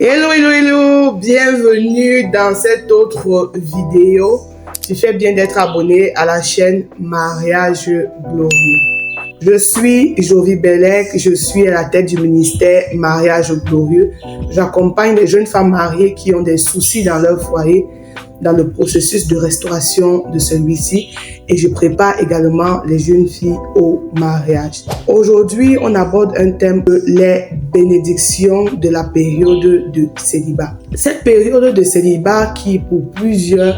Hello, bienvenue dans cette autre vidéo. Tu fais bien d'être abonné à la chaîne Mariage Glorieux. Je suis Jovi Bellec, je suis à la tête du ministère Mariage Glorieux. J'accompagne les jeunes femmes mariées qui ont des soucis dans leur foyer, dans le processus de restauration de celui-ci, et je prépare également les jeunes filles au mariage. Aujourd'hui, on aborde un thème, les bénédictions de la période de célibat. Cette période de célibat qui pour plusieurs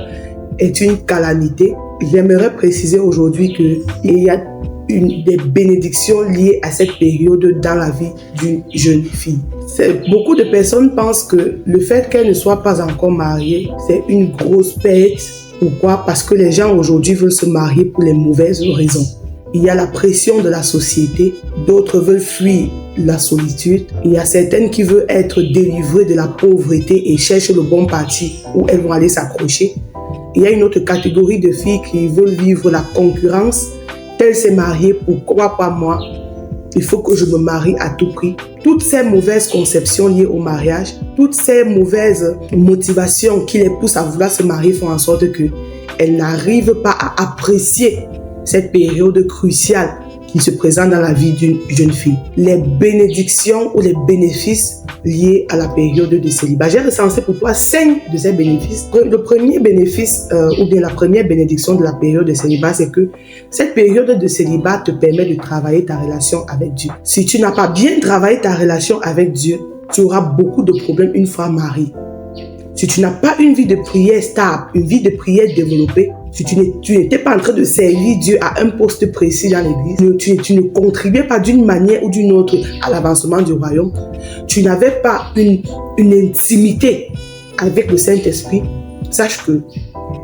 est une calamité, j'aimerais préciser aujourd'hui qu'il y a des bénédictions liées à cette période dans la vie d'une jeune fille. Beaucoup de personnes pensent que le fait qu'elle ne soit pas encore mariée, c'est une grosse perte. Pourquoi? Parce que les gens aujourd'hui veulent se marier pour les mauvaises raisons. Il y a la pression de la société, d'autres veulent fuir la solitude. Il y a certaines qui veulent être délivrées de la pauvreté et cherchent le bon parti où elles vont aller s'accrocher. Il y a une autre catégorie de filles qui veulent vivre la concurrence. Elle s'est mariée, pourquoi pas moi? Il faut que je me marie à tout prix. Toutes ces mauvaises conceptions liées au mariage, toutes ces mauvaises motivations qui les poussent à vouloir se marier font en sorte qu'elles n'arrivent pas à apprécier cette période cruciale qui se présente dans la vie d'une jeune fille. Les bénédictions ou les bénéfices liés à la période de célibat. J'ai recensé pour toi 5 de ces bénéfices. Le premier bénéfice ou bien la première bénédiction de la période de célibat, c'est que cette période de célibat te permet de travailler ta relation avec Dieu. Si tu n'as pas bien travaillé ta relation avec Dieu, tu auras beaucoup de problèmes une fois marié. Si tu n'as pas une vie de prière stable, une vie de prière développée, si tu n'étais pas en train de servir Dieu à un poste précis dans l'église, tu ne contribuais pas d'une manière ou d'une autre à l'avancement du royaume, tu n'avais pas une intimité avec le Saint-Esprit, sache que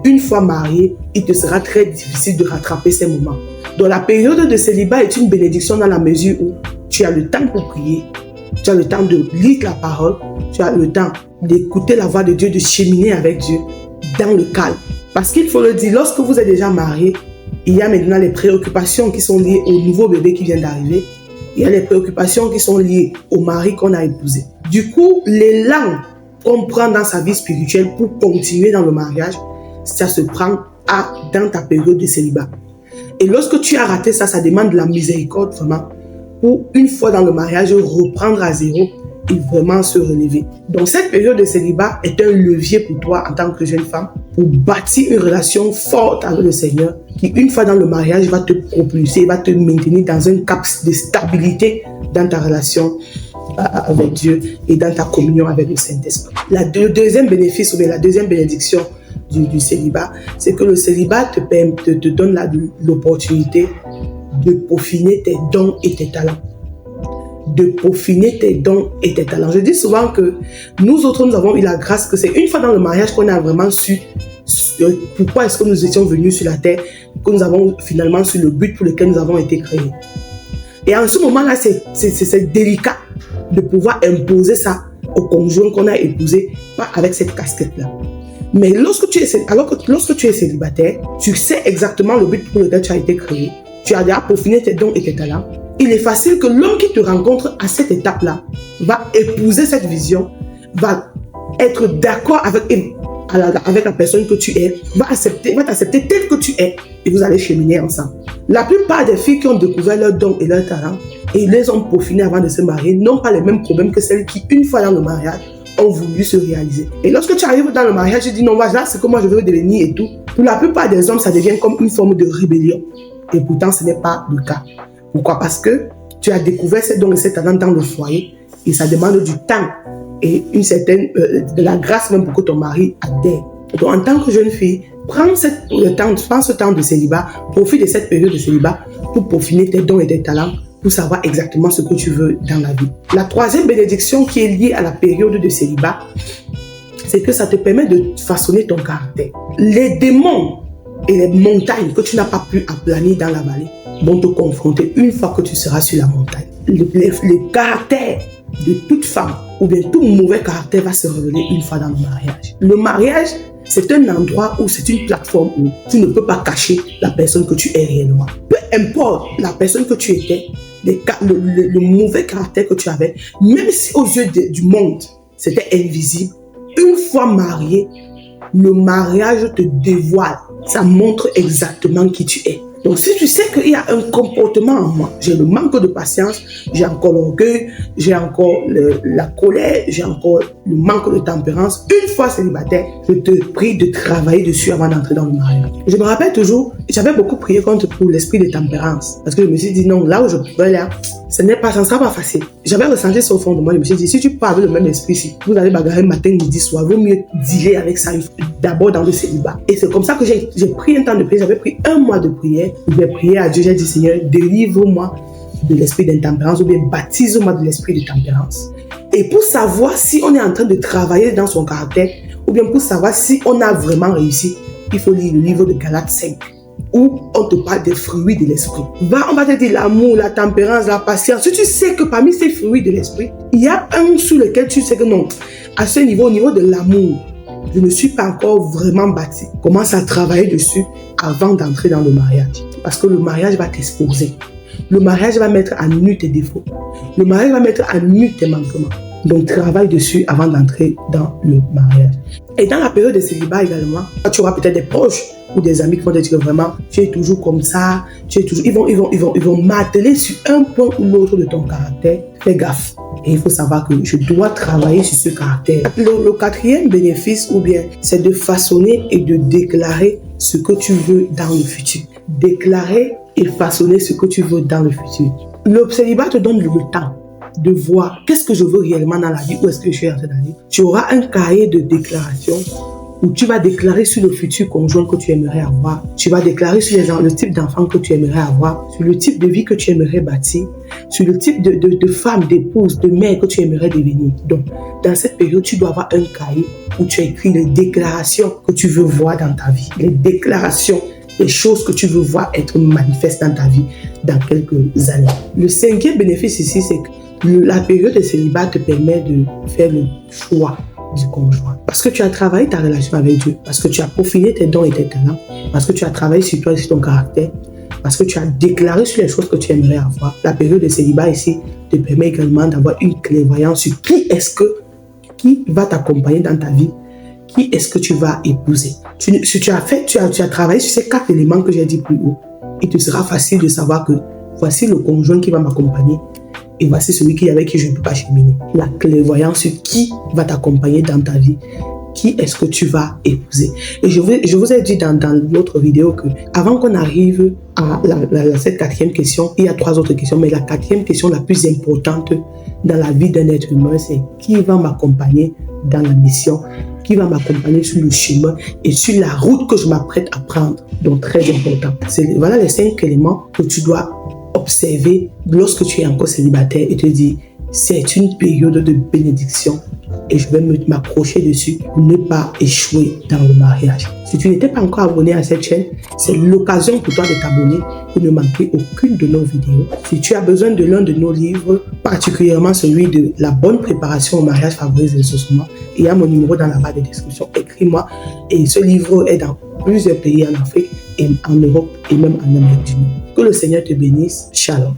une fois marié, il te sera très difficile de rattraper ces moments. Donc la période de célibat est une bénédiction dans la mesure où tu as le temps pour prier, tu as le temps de lire la parole, tu as le temps d'écouter la voix de Dieu, de cheminer avec Dieu dans le calme. Parce qu'il faut le dire, lorsque vous êtes déjà marié, il y a maintenant les préoccupations qui sont liées au nouveau bébé qui vient d'arriver. Il y a les préoccupations qui sont liées au mari qu'on a épousé. Du coup, l'élan qu'on prend dans sa vie spirituelle pour continuer dans le mariage, ça se prend dans ta période de célibat. Et lorsque tu as raté ça, ça demande de la miséricorde vraiment pour une fois dans le mariage reprendre à zéro et vraiment se relever. Donc cette période de célibat est un levier pour toi en tant que jeune femme pour bâtir une relation forte avec le Seigneur qui une fois dans le mariage va te propulser, va te maintenir dans un cap de stabilité dans ta relation avec Dieu et dans ta communion avec le Saint-Esprit. Le deuxième bénéfice ou bien la deuxième bénédiction du célibat, c'est que le célibat te donne l'opportunité de peaufiner tes dons et tes talents. De peaufiner tes dons et tes talents. Je dis souvent que nous autres, nous avons eu la grâce que c'est une fois dans le mariage qu'on a vraiment su pourquoi est-ce que nous étions venus sur la terre, que nous avons finalement su le but pour lequel nous avons été créés. Et en ce moment-là, c'est délicat de pouvoir imposer ça au conjoint qu'on a épousé, pas avec cette casquette-là. Mais lorsque tu es célibataire, tu sais exactement le but pour lequel tu as été créé. Tu as déjà peaufiné tes dons et tes talents. Il est facile que l'homme qui te rencontre à cette étape-là va épouser cette vision, va être d'accord avec la personne que tu es, va t'accepter tel que tu es et vous allez cheminer ensemble. La plupart des filles qui ont découvert leurs dons et leurs talents et les ont peaufinés avant de se marier n'ont pas les mêmes problèmes que celles qui, une fois dans le mariage, ont voulu se réaliser. Et lorsque tu arrives dans le mariage, tu dis non, voilà, c'est que moi je veux devenir et tout. Pour la plupart des hommes, ça devient comme une forme de rébellion. Et pourtant, ce n'est pas le cas. Pourquoi? Parce que tu as découvert ces dons et ces talents dans le foyer et ça demande du temps et une certaine de la grâce même pour que ton mari adhère. Donc en tant que jeune fille, prends ce temps de célibat, profite de cette période de célibat pour peaufiner tes dons et tes talents, pour savoir exactement ce que tu veux dans la vie. La troisième bénédiction qui est liée à la période de célibat, c'est que ça te permet de façonner ton caractère. Les démons et les montagnes que tu n'as pas pu aplanir dans la vallée vont te confronter une fois que tu seras sur la montagne. Le caractère de toute femme ou bien tout mauvais caractère va se révéler une fois dans le mariage. Le mariage, c'est un endroit où c'est une plateforme où tu ne peux pas cacher la personne que tu es réellement. Peu importe la personne que tu étais, le mauvais caractère que tu avais, même si aux yeux du monde, c'était invisible. Une fois marié, le mariage te dévoile. Ça montre exactement qui tu es. Donc, si tu sais qu'il y a un comportement en moi, j'ai le manque de patience, j'ai encore l'orgueil, j'ai encore la colère, j'ai encore le manque de tempérance. Une fois célibataire, je te prie de travailler dessus avant d'entrer dans le mariage. Je me rappelle toujours, j'avais beaucoup prié contre pour l'esprit de tempérance. Parce que je me suis dit, non, là où je pouvais là, ça ne sera pas facile. J'avais ressenti ça au fond de moi. Je me suis dit, si tu pars avec le même esprit, si vous allez bagarrer matin, midi, soir, vaut mieux dealer avec ça d'abord dans le célibat. Et c'est comme ça que j'ai pris un temps de prière. J'avais pris 1 mois de prière. J'ai prié à Dieu, j'ai dit, Seigneur, délivre-moi de l'esprit d'intempérance ou bien baptise-moi de l'esprit de tempérance. Et pour savoir si on est en train de travailler dans son caractère ou bien pour savoir si on a vraiment réussi, il faut lire le livre de Galates 5. Où on te parle des fruits de l'esprit. On va te dire l'amour, la tempérance, la patience. Si tu sais que parmi ces fruits de l'esprit, il y a un sur lequel tu sais que non, à ce niveau, au niveau de l'amour, je ne suis pas encore vraiment bâti. Commence à travailler dessus avant d'entrer dans le mariage. Parce que le mariage va t'exposer. Le mariage va mettre à nu tes défauts. Le mariage va mettre à nu tes manquements. Donc, travaille dessus avant d'entrer dans le mariage. Et dans la période de célibat également, tu auras peut-être des proches ou des amis qui vont te dire que vraiment, tu es toujours comme ça, ils vont m'atteler sur un point ou l'autre de ton caractère. Fais gaffe. Et il faut savoir que je dois travailler sur ce caractère. Le 4e bénéfice, ou bien, c'est de façonner et de déclarer ce que tu veux dans le futur. Déclarer et façonner ce que tu veux dans le futur. Le célibat te donne le temps de voir qu'est-ce que je veux réellement dans la vie, où est-ce que je suis en train d'aller. Tu auras un cahier de déclaration où tu vas déclarer sur le futur conjoint que tu aimerais avoir. Tu vas déclarer sur le type d'enfant que tu aimerais avoir, sur le type de vie que tu aimerais bâtir, sur le type de femme, d'épouse, de mère que tu aimerais devenir. Donc, dans cette période, tu dois avoir un cahier où tu as écrit les déclarations que tu veux voir dans ta vie. Les déclarations, les choses que tu veux voir être manifestes dans ta vie dans quelques années. Le 5e bénéfice ici, c'est que la période de célibat te permet de faire le choix du conjoint. Parce que tu as travaillé ta relation avec Dieu, parce que tu as peaufiné tes dons et tes talents, parce que tu as travaillé sur toi et sur ton caractère, parce que tu as déclaré sur les choses que tu aimerais avoir. La période de célibat ici te permet également d'avoir une clairvoyance sur qui va t'accompagner dans ta vie, qui est-ce que tu vas épouser. Si tu as travaillé sur ces 4 éléments que j'ai dit plus haut, il te sera facile de savoir que voici le conjoint qui va m'accompagner. Et voici celui avec qui je ne peux pas cheminer. La clairvoyance sur qui va t'accompagner dans ta vie. Qui est-ce que tu vas épouser. Et je vous ai dit dans l'autre vidéo que avant qu'on arrive à cette 4e question, il y a 3 autres questions. Mais la 4e question la plus importante dans la vie d'un être humain, c'est qui va m'accompagner dans la mission, qui va m'accompagner sur le chemin et sur la route que je m'apprête à prendre. Donc très important. Voilà les 5 éléments que tu dois observer lorsque tu es encore célibataire et te dire c'est une période de bénédiction et je vais m'accrocher dessus pour ne pas échouer dans le mariage. Si tu n'étais pas encore abonné à cette chaîne, c'est l'occasion pour toi de t'abonner pour ne manquer aucune de nos vidéos. Si tu as besoin de l'un de nos livres, particulièrement celui de la bonne préparation au mariage favorise l'exaucement, il y a mon numéro dans la barre de description. Écris-moi et ce livre est dans plusieurs pays en Afrique et en Europe et même en Amérique du Nord. Que le Seigneur te bénisse. Shalom.